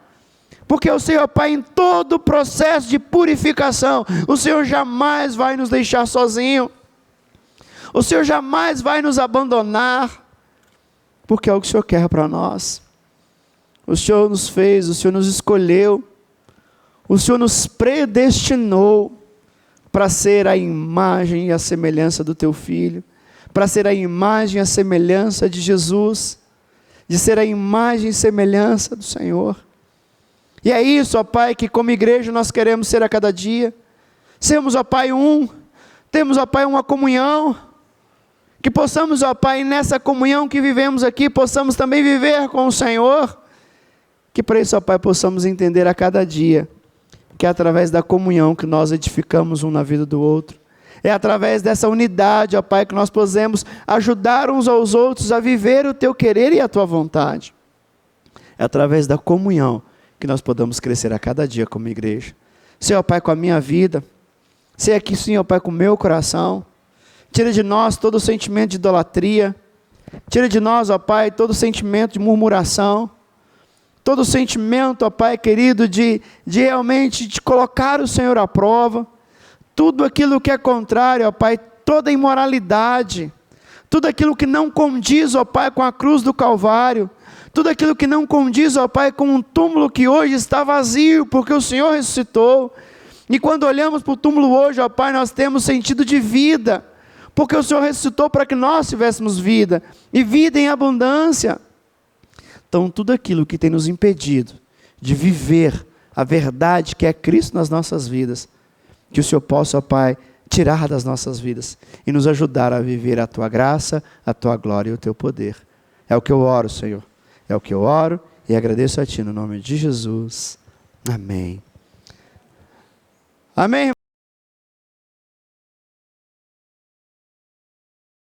Porque o Senhor, Pai, em todo o processo de purificação, o Senhor jamais vai nos deixar sozinho. O Senhor jamais vai nos abandonar, porque é o que o Senhor quer para nós. O Senhor nos fez, o Senhor nos escolheu, o Senhor nos predestinou para ser a imagem e a semelhança do Teu Filho, para ser a imagem e a semelhança de Jesus, de ser a imagem e semelhança do Senhor. E é isso, ó Pai, que como igreja nós queremos ser a cada dia. Sermos, ó Pai, temos, ó Pai, uma comunhão, que possamos, ó Pai, nessa comunhão que vivemos aqui, possamos também viver com o Senhor, que para isso, ó Pai, possamos entender a cada dia, que é através da comunhão que nós edificamos um na vida do outro, é através dessa unidade, ó Pai, que nós podemos ajudar uns aos outros a viver o Teu querer e a Tua vontade, é através da comunhão que nós podamos crescer a cada dia como igreja. Senhor, Pai, com a minha vida, sei aqui, Senhor, Pai, com o meu coração, tira de nós todo o sentimento de idolatria, tira de nós, ó Pai, todo o sentimento de murmuração, todo o sentimento, ó Pai querido, de realmente de colocar o Senhor à prova, tudo aquilo que é contrário, ó Pai, toda imoralidade, tudo aquilo que não condiz, ó Pai, com a cruz do Calvário, tudo aquilo que não condiz, ó Pai, com um túmulo que hoje está vazio, porque o Senhor ressuscitou, e quando olhamos para o túmulo hoje, ó Pai, nós temos sentido de vida, porque o Senhor ressuscitou para que nós tivéssemos vida, e vida em abundância. Então, tudo aquilo que tem nos impedido de viver a verdade que é Cristo nas nossas vidas, que o Senhor possa, ó Pai, tirar das nossas vidas e nos ajudar a viver a Tua graça, a Tua glória e o Teu poder. É o que eu oro, Senhor. É o que eu oro e agradeço a Ti no nome de Jesus. Amém. Amém.